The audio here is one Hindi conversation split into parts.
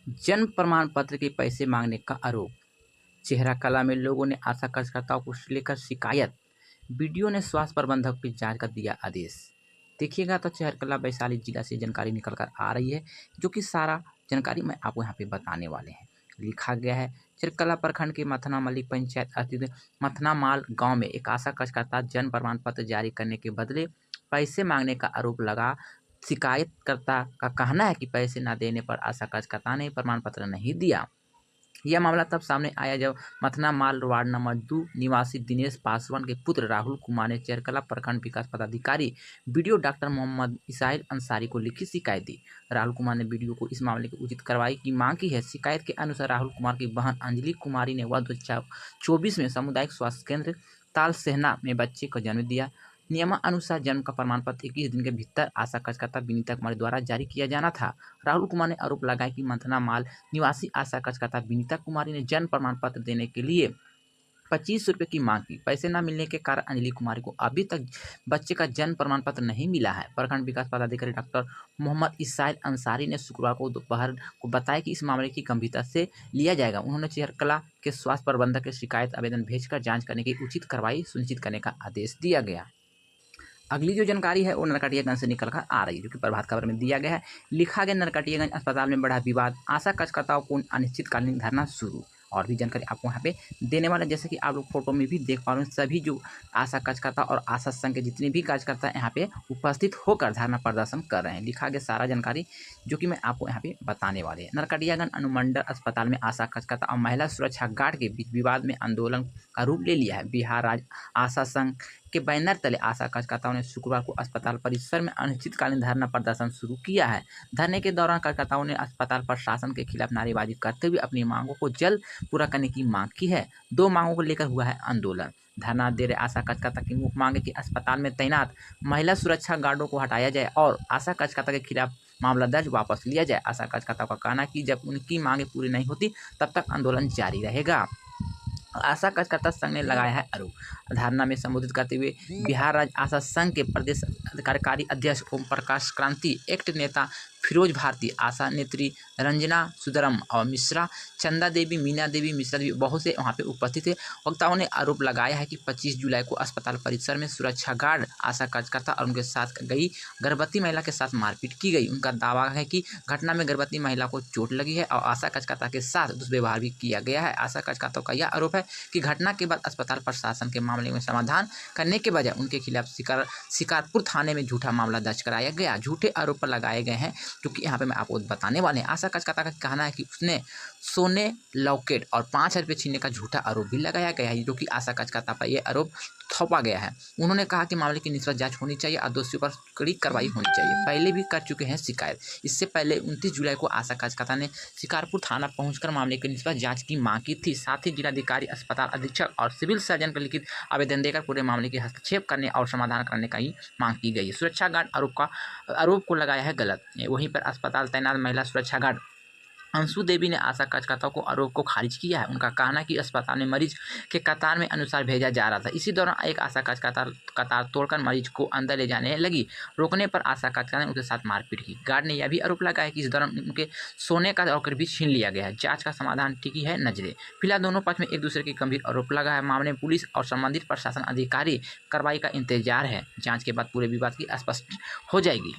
जन्म प्रमाण पत्र के पैसे मांगने का आरोप। चेहरा कला में लोगों ने आशा कार्यकर्ताओं को लेकर शिकायत। वीडियो ने स्वास्थ्य प्रबंधक की जांच का दिया आदेश। देखिएगा तो चेहरकला वैशाली जिला से जानकारी निकल कर आ रही है, जो कि सारा जानकारी मैं आपको यहाँ पे बताने वाले हैं। लिखा गया है, चिरकला प्रखंड के मथना मल्लिक पंचायत स्थित मथना माल गांव में एक आशा कार्यकर्ता जन्म प्रमाण पत्र जारी करने के बदले पैसे मांगने का आरोप लगा। शिकायतकर्ता का कहना है कि पैसे न देने पर आशा कार्यकर्ता ने प्रमाण पत्र नहीं दिया। यह मामला तब सामने आया जब मथना माल वार्ड नंबर 2 निवासी दिनेश पासवान के पुत्र राहुल कुमार ने चेरकला प्रखंड विकास पदाधिकारी बीडीओ डॉक्टर मोहम्मद इसाइल अंसारी को लिखी शिकायत दी। राहुल कुमार ने बीडीओ को इस मामले की उचित कार्रवाई की मांग की है। शिकायत के अनुसार राहुल कुमार की बहन अंजलि कुमारी ने वर्ष 2024 में सामुदायिक स्वास्थ्य केंद्र तालसेहना में बच्चे को जन्म दिया। नियमानुसार जन्म का प्रमाण पत्र 21 दिन के भीतर आशा कार्यकर्ता विनीता कुमारी द्वारा जारी किया जाना था। राहुल कुमार ने आरोप लगाया कि मथना माल निवासी आशा कार्यकर्ता विनीता कुमारी ने जन्म प्रमाण पत्र देने के लिए 25 रुपये की मांग की। पैसे न मिलने के कारण अंजलि कुमारी को अभी तक बच्चे का जन्म प्रमाण पत्र नहीं मिला है। प्रखंड विकास पदाधिकारी डॉक्टर मोहम्मद इसाइल अंसारी ने शुक्रवार को दोपहर को बताया कि इस मामले की गंभीरता से लिया जाएगा। उन्होंने चेहरकला के स्वास्थ्य प्रबंधक के शिकायत आवेदन भेजकर जांच करने की उचित कार्रवाई सुनिश्चित करने का आदेश दिया गया। अगली जो जानकारी है वो नरकटियागंज से निकल कर आ रही है, जो कि प्रभात खबर में दिया गया है। लिखा गया, नरकटियागंज अस्पताल में बढ़ा विवाद, आशा कार्यकर्ताओं को अनिश्चितकालीन धरना शुरू। और भी जानकारी आपको यहाँ पे देने वाला है, जैसे कि आप लोग फोटो में भी देख पा रहे हैं। सभी जो आशा कार्यकर्ता और आशा संघ के जितने भी कार्यकर्ता यहाँ पे उपस्थित होकर धरना प्रदर्शन कर रहे हैं। लिखा गया सारा जानकारी, जो कि मैं आपको यहाँ पे बताने वाले हैं। नरकटियागंज अनुमंडल अस्पताल में आशा कार्यकर्ता और महिला सुरक्षा गार्ड के बीच विवाद में आंदोलन का रूप ले लिया है। बिहार राज्य आशा संघ के बैनर तले आशा कार्यकर्ताओं ने शुक्रवार को अस्पताल परिसर में अनिश्चितकालीन धरना प्रदर्शन शुरू किया है। धरने के दौरान कार्यकर्ताओं ने अस्पताल प्रशासन के खिलाफ नारेबाजी करते हुए अपनी मांगों को जल्द पूरा करने की मांग की है। 2 मांगों को लेकर हुआ है आंदोलन। धरना दे रहे आशा कार्यकर्ता की मुख्य मांग है कि अस्पताल में तैनात महिला सुरक्षा गार्डों को हटाया जाए और आशा कार्यकर्ता के खिलाफ मामला दर्ज वापस लिया जाए। आशा कार्यकर्ताओं का कहना है कि जब उनकी मांगें पूरी नहीं होती तब तक आंदोलन जारी रहेगा। आशा कार्यकर्ता संघ ने लगाया है आरोप। धरना में संबोधित करते हुए बिहार राज्य आशा संघ के प्रदेश कार्यकारी अध्यक्ष ओम प्रकाश क्रांति एक्ट नेता फिरोज भारती, आशा नेत्री रंजना सुदरम और मिश्रा, चंदा देवी, मीना देवी मिश्रा देवी बहुत से वहां पे उपस्थित थे। वक्ताओं ने आरोप लगाया है कि 25 जुलाई को अस्पताल परिसर में सुरक्षा गार्ड आशा कार्यकर्ता और उनके साथ गई गर्भवती महिला के साथ मारपीट की गई। उनका दावा है कि घटना में गर्भवती महिला को चोट लगी है और आशा कार्यकर्ता के साथ दुष्व्यवहार भी किया गया है। आशा कार्यकर्ताओं का यह आरोप है कि घटना के बाद अस्पताल प्रशासन के मामले में समाधान करने के बजाय उनके खिलाफ शिकारपुर थाने में झूठा मामला दर्ज कराया गया। झूठे आरोप लगाए गए हैं, जो कि यहाँ पे मैं आपको बताने वाले हैं। आशा कार्यकर्ता का कहना है कि उसने सोने लॉकेट और 5,000 रुपये छीनने का झूठा आरोप भी लगाया गया है, जो कि आशा कार्यकर्ता पर यह आरोप थोपा गया है। उन्होंने कहा कि मामले की निष्पक्ष जांच होनी चाहिए और दोषियों पर कड़ी कार्रवाई होनी चाहिए। पहले भी कर चुके हैं शिकायत। इससे पहले 29 जुलाई को आशा कार्यकर्ता ने शिकारपुर थाना पहुंचकर मामले की निष्पक्ष जांच की मांग की थी। साथ ही जिलाधिकारी, अस्पताल अधीक्षक और सिविल सर्जन को लिखित आवेदन देकर पूरे मामले के हस्तक्षेप करने और समाधान करने का ही मांग की गई है। सुरक्षा गार्ड आरोप को लगाया है गलत। वहीं पर अस्पताल तैनात महिला सुरक्षा गार्ड अंशु देवी ने आशा कार्यकर्ताओं को आरोप को खारिज किया है। उनका कहना है कि अस्पताल में मरीज के कतार में अनुसार भेजा जा रहा था। इसी दौरान एक आशा कार्यकर्ता कतार तोड़कर मरीज को अंदर ले जाने लगी। रोकने पर आशा कार्यकर्ता ने उसके साथ मारपीट की। गार्ड ने यह भी आरोप लगाया कि इस दौरान उनके सोने का लॉकर भी छीन लिया गया है। जांच का समाधान टिकी है नजरें। फिलहाल दोनों पक्ष में एक दूसरे के गंभीर आरोप लगा है। मामले में पुलिस और संबंधित प्रशासन अधिकारी कार्रवाई का इंतजार है। जाँच के बाद पूरे विवाद की स्पष्ट हो जाएगी।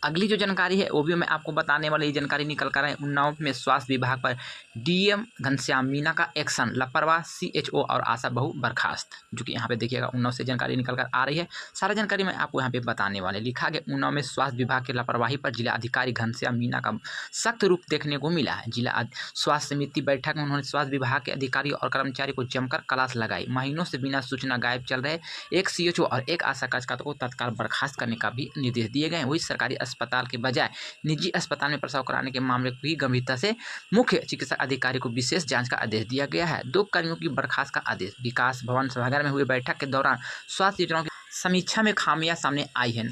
अगली जो जानकारी है वो भी मैं आपको बताने वाली जानकारी निकल कर है। उन्नाव में स्वास्थ्य विभाग पर डीएम घनश्याम मीना का एक्शन, लापरवाह सीएचओ और आशा बहू बर्खास्त, जो कि यहाँ पे देखिएगा उन्नाव से जानकारी निकल कर आ रही है। सारा जानकारी मैं आपको यहाँ पे बताने वाले। लिखा गया, उन्नाव में स्वास्थ्य विभाग की लापरवाही पर जिला अधिकारी घनश्याम मीना का सख्त रूप देखने को मिला है। जिला स्वास्थ्य समिति बैठक में उन्होंने स्वास्थ्य विभाग के अधिकारी और कर्मचारी को जमकर क्लास लगाई। महीनों से बिना सूचना गायब चल रहे एक सीएचओ और एक आशा कार्यकर्ता को तत्काल बर्खास्त करने का भी निर्देश दिए गए। वही सरकारी अस्पताल के बजाय निजी अस्पताल में प्रसव कराने के मामले की गंभीरता से मुख्य चिकित्सा अधिकारी को विशेष जांच का आदेश दिया गया है। 2 कर्मियों की बर्खास्त का आदेश। विकास भवन सभागार में हुई बैठक के दौरान स्वास्थ्य योजनाओं की समीक्षा में खामियां सामने आई है।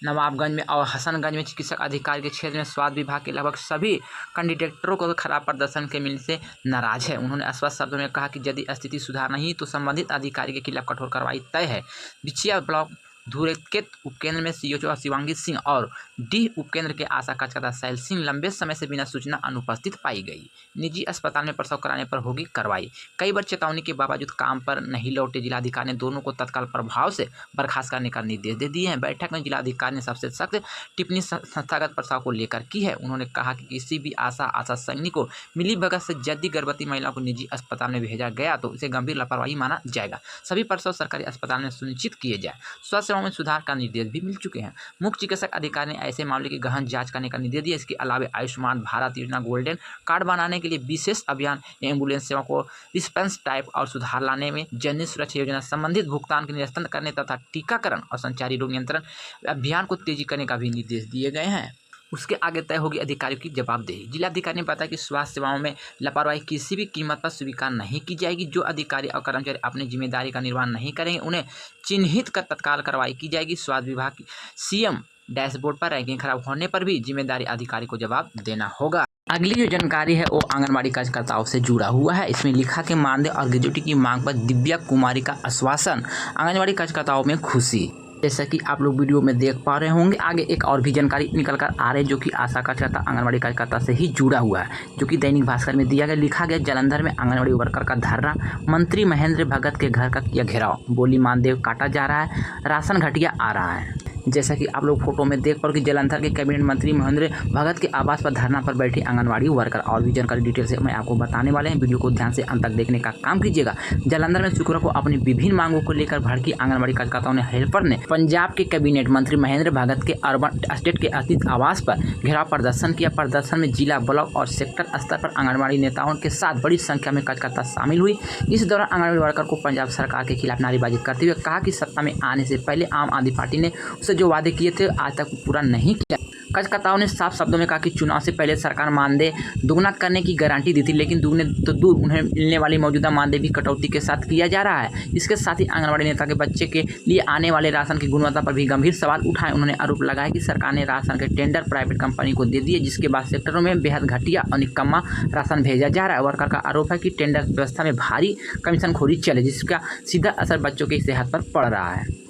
नवाबगंज में और हसनगंज में चिकित्सक अधिकारी के क्षेत्र में स्वास्थ्य विभाग के लगभग सभी कैंडिडेटों को खराब प्रदर्शन के मिलने से नाराज है। उन्होंने स्पष्ट शब्दों में कहा कि यदि स्थिति सुधार नहीं तो संबंधित अधिकारी के खिलाफ कठोर कार्रवाई तय है। बिछिया ब्लॉक धुरकेत उपकेंद्र में सीएचओ शिवांगी सिंह और डी उपकेंद्र के आशा कार्यकर्ता सैल सिंह लंबे समय से बिना सूचना अनुपस्थित पाई गई। निजी अस्पताल में प्रसव कराने पर होगी कार्रवाई। कई बार चेतावनी के बावजूद काम पर नहीं लौटे जिलाधिकारी ने दोनों को तत्काल प्रभाव से बर्खास्त करने का निर्देश दे दिए हैं। बैठक में जिलाधिकारी ने सबसे सख्त टिप्पणी संस्थागत प्रसव को लेकर की है। उन्होंने कहा कि किसी भी आशा सैनिक को मिलीभगत से यदि गर्भवती महिला को निजी अस्पताल में भेजा गया तो इसे गंभीर लापरवाही माना जाएगा। सभी प्रसव सरकारी अस्पताल में सुनिश्चित किए जाए। स्वास्थ्य सेवाओं में सुधार का निर्देश भी मिल चुके हैं। मुख्य चिकित्सक अधिकारी ने ऐसे मामले की गहन जांच करने का निर्देश दिया। इसके अलावा आयुष्मान भारत योजना गोल्डन कार्ड बनाने के लिए विशेष अभियान, एम्बुलेंस सेवा को रिस्पॉन्स टाइप और सुधार लाने में, जननी सुरक्षा योजना संबंधित भुगतान के निरस्त करने तथा टीकाकरण और संचारी रोग नियंत्रण अभियान को तेजी करने का भी निर्देश दिए गए हैं। उसके आगे तय होगी अधिकारियों की जवाबदेही। जिलाधिकारी ने बताया कि स्वास्थ्य सेवाओं में लापरवाही किसी भी कीमत पर स्वीकार नहीं की जाएगी। जो अधिकारी और कर्मचारी अपनी जिम्मेदारी का निर्वहन नहीं करेंगे उन्हें चिन्हित कर तत्काल कार्रवाई की जाएगी। स्वास्थ्य विभाग की सीएम डैशबोर्ड पर रैंकिंग खराब होने पर भी जिम्मेदारी अधिकारी को जवाब देना होगा। अगली जो जानकारी है वो आंगनबाड़ी कार्यकर्ताओं से जुड़ा हुआ है। इसमें लिखा कि मानदेय और ग्रेजुटी की मांग पर दिव्या कुमारी का आश्वासन, आंगनबाड़ी कार्यकर्ताओं में खुशी। जैसा कि आप लोग वीडियो में देख पा रहे होंगे, आगे एक और भी जानकारी निकल कर आ रही है जो कि आशा कार्यकर्ता आंगनबाड़ी कार्यकर्ता से ही जुड़ा हुआ है, जो कि दैनिक भास्कर में दिया गया। लिखा गया, जालंधर में आंगनबाड़ी वर्कर का धरना, मंत्री महेंद्र भगत के घर का किया घेराव, बोली मानदेय काटा जा रहा है, राशन घटिया आ रहा है। जैसा कि आप लोग फोटो में देख पा रहे कि जालंधर के कैबिनेट मंत्री महेंद्र भगत के आवास पर धरना पर बैठे आंगनबाड़ी वर्कर। और भी जानकारी डिटेल से मैं आपको बताने वाले हैं, वीडियो को ध्यान से अंत तक देखने का काम कीजिएगा। जालंधर में शुक्रवार को अपनी विभिन्न मांगों को लेकर भड़की आंगनबाड़ी कार्यकर्ताओं ने हेल्पर ने पंजाब के कैबिनेट मंत्री महेंद्र भगत के अर्बन एस्टेट के स्थित आवास पर घेराव प्रदर्शन किया। प्रदर्शन में जिला, ब्लॉक और सेक्टर स्तर पर आंगनबाड़ी नेताओं के साथ बड़ी संख्या में कार्यकर्ता शामिल हुई। इस दौरान आंगनबाड़ी वर्कर को पंजाब सरकार के खिलाफ नारेबाजी करते हुए कहा कि सत्ता में आने से पहले आम आदमी पार्टी ने उसे जो वादे किए थे आज तक पूरा नहीं किया। कार्यकर्ताओं ने साफ शब्दों में कहा कि चुनाव से पहले सरकार मानदेय दोगुना करने की गारंटी दी थी, लेकिन दुगने तो दूर, उन्हें मिलने वाली मौजूदा मानदेय भी कटौती के साथ किया जा रहा है। इसके साथ ही आंगनबाड़ी नेता के बच्चे के लिए आने वाले राशन की गुणवत्ता पर भी गंभीर सवाल उठाए। उन्होंने आरोप लगाया कि सरकार ने राशन के टेंडर प्राइवेट कंपनी को दे दिए, जिसके बाद सेक्टरों में बेहद घटिया और निकम्मा राशन भेजा जा रहा है। वर्कर का आरोप है कि टेंडर व्यवस्था में भारी कमीशनखोरी चले, जिसका सीधा असर बच्चों की सेहत पर पड़ रहा है।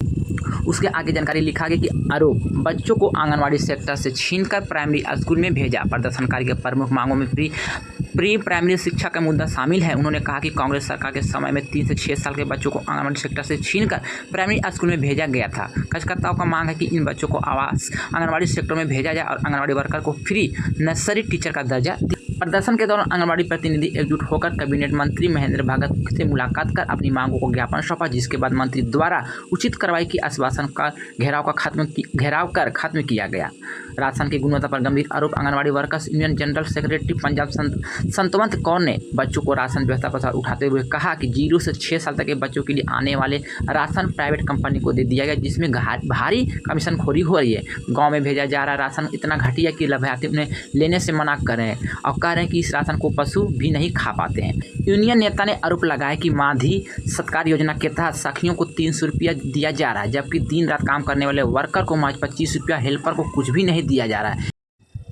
उसके आगे जानकारी लिखा गया कि आरोप, बच्चों को आंगनबाड़ी सेक्टर से छीनकर प्राइमरी स्कूल में भेजा। प्रदर्शनकारी के प्रमुख मांगों में प्री प्राइमरी शिक्षा का मुद्दा शामिल है। उन्होंने कहा कि कांग्रेस सरकार के समय में 3 से 6 साल के बच्चों को आंगनबाड़ी सेक्टर से छीनकर प्राइमरी स्कूल में भेजा गया था। कार्यकर्ताओं का मांग है कि इन बच्चों को आवास आंगनबाड़ी सेक्टर में भेजा जाए और आंगनबाड़ी वर्कर को फ्री नर्सरी टीचर का दर्जा। प्रदर्शन के दौरान आंगनबाड़ी प्रतिनिधि एकजुट होकर कैबिनेट मंत्री महेंद्र भगत से मुलाकात कर अपनी मांगों को ज्ञापन सौंपा, जिसके बाद मंत्री द्वारा उचित कार्रवाई की आश्वासन कर घेराव कर खत्म किया गया। राशन की गुणवत्ता पर गंभीर आरोप, anganwadi workers union general secretary Punjab Santwant Kaur ने बच्चों को राशन व्यवस्था पर सवाल उठाते हुए कहा कि 0 से 6 साल तक के बच्चों के लिए आने वाले राशन प्राइवेट कंपनी को दे दिया गया, जिसमें भारी कमीशनखोरी हो रही है। गाँव में भेजा जा रहा राशन इतना घटिया कि लाभार्थी उन्हें लेने से मना कर रहे हैं और कह रहे हैं कि इस राशन को पशु भी नहीं खा पाते हैं। यूनियन नेता ने आरोप लगाया कि माधी सत्कार योजना के तहत सखियों को 300 रुपया दिया जा रहा है, जबकि दिन रात काम करने वाले वर्कर को मात्र 25 रुपया, हेल्पर को कुछ भी नहीं दिया जा रहा है।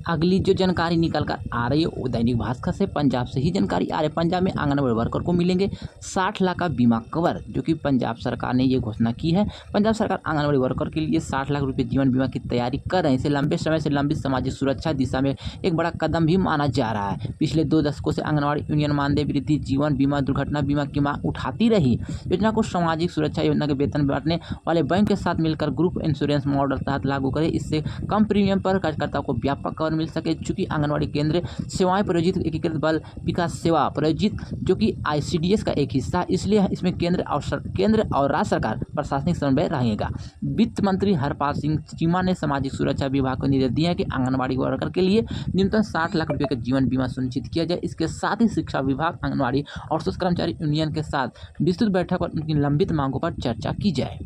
अगली जो जानकारी निकल कर आ रही है वो दैनिक भास्कर से, पंजाब से ही जानकारी आ रही है। पंजाब में आंगनबाड़ी वर्कर को मिलेंगे 60 लाख का बीमा कवर, जो कि पंजाब सरकार ने ये घोषणा की है। पंजाब सरकार आंगनबाड़ी वर्कर के लिए 60 लाख रुपये जीवन बीमा की तैयारी कर रहे हैं। इसे लंबे समय से लंबित सामाजिक सुरक्षा दिशा में एक बड़ा कदम भी माना जा रहा है। पिछले 2 दशकों से आंगनबाड़ी यूनियन मानदेय वृद्धि, जीवन बीमा, दुर्घटना बीमा की मांग उठाती रही। योजना को सामाजिक सुरक्षा योजना के वेतन बांटने वाले बैंक के साथ मिलकर ग्रुप इंश्योरेंस मॉडल तहत लागू करें। इससे कम प्रीमियम पर कार्यकर्ताओं को व्यापक कवर मिल सके। चूंकि आंगनबाड़ी केंद्र सेवाएं प्रायोजित एकीकृत बल विकास सेवा प्रायोजित, जो कि ICDS का एक हिस्सा है, इसलिए इसमें केंद्र और राज्य सरकार प्रशासनिक समन्वय रहेगा। वित्त मंत्री हरपाल सिंह चीमा ने सामाजिक सुरक्षा विभाग को निर्देश दिया है कि आंगनबाड़ी वर्कर के लिए न्यूनतम 60 लाख रुपये का जीवन बीमा सुनिश्चित किया जाए। इसके साथ ही शिक्षा विभाग, आंगनबाड़ी और सोशल कर्मचारी यूनियन के साथ विस्तृत बैठक और उनकी लंबित मांगों पर चर्चा की जाए।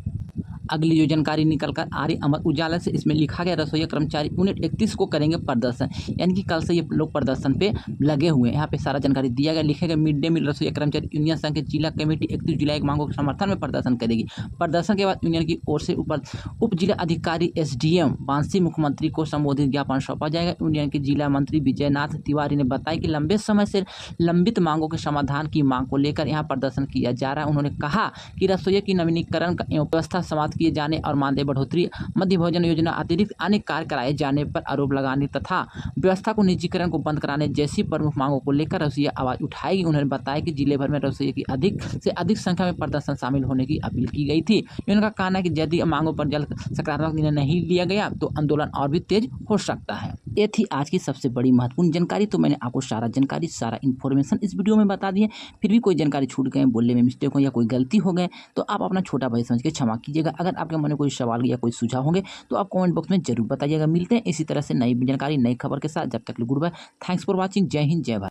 अगली जो जानकारी निकल कर आ रही अमर उजाला से, इसमें लिखा गया रसोईया कर्मचारी यूनिट 31 को करेंगे प्रदर्शन, यानी कि कल से ये लोग प्रदर्शन पे लगे हुए हैं। यहाँ पे सारा जानकारी दिया गया। लिखेगा मिड डे मील रसोईया कर्मचारी यूनियन संघ की जिला कमेटी 31 जुलाई की मांगों के समर्थन में प्रदर्शन करेगी। प्रदर्शन के बाद यूनियन की ओर से उप जिला अधिकारी SDM बांसी मुख्यमंत्री को संबोधित ज्ञापन सौंपा जाएगा। यूनियन के जिला मंत्री विजयनाथ तिवारी ने बताया कि लंबे समय से लंबित मांगों के समाधान की मांग को लेकर यहाँ प्रदर्शन किया जा रहा है। उन्होंने कहा कि रसोईया की नवीनीकरण एवं व्यवस्था समाप्त किए जाने और मानदेय बढ़ोतरी, मध्य भोजन योजना, अतिरिक्त अन्य कार्य कराए जाने पर आरोप लगाने तथा व्यवस्था को निजीकरण को बंद कराने जैसी प्रमुख मांगों को लेकर रसोइया आवाज उठाएगी। उन्होंने बताया कि जिले भर में रसोइया की अधिक से अधिक संख्या में प्रदर्शन शामिल होने की अपील की गई थी। उनका कहना है कि यदि मांगों पर जल्द सकारात्मक निर्णय नहीं लिया गया तो आंदोलन और भी तेज हो सकता है। ये थी आज की सबसे बड़ी महत्वपूर्ण जानकारी। तो मैंने आपको सारा जानकारी, सारा इन्फॉर्मेशन इस वीडियो में बता दी है। फिर भी कोई जानकारी छूट गए, बोलने में मिस्टेक हो या कोई गलती हो गए तो आप अपना छोटा भाई समझ के क्षमा कीजिएगा। अगर आपके मन में कोई सवाल या कोई सुझाव होंगे तो आप कमेंट बॉक्स में जरूर बताइएगा। मिलते हैं इसी तरह से नई जानकारी, नई खबर के साथ। जब तक good bye, thanks for watching. जय हिंद, जय भारत।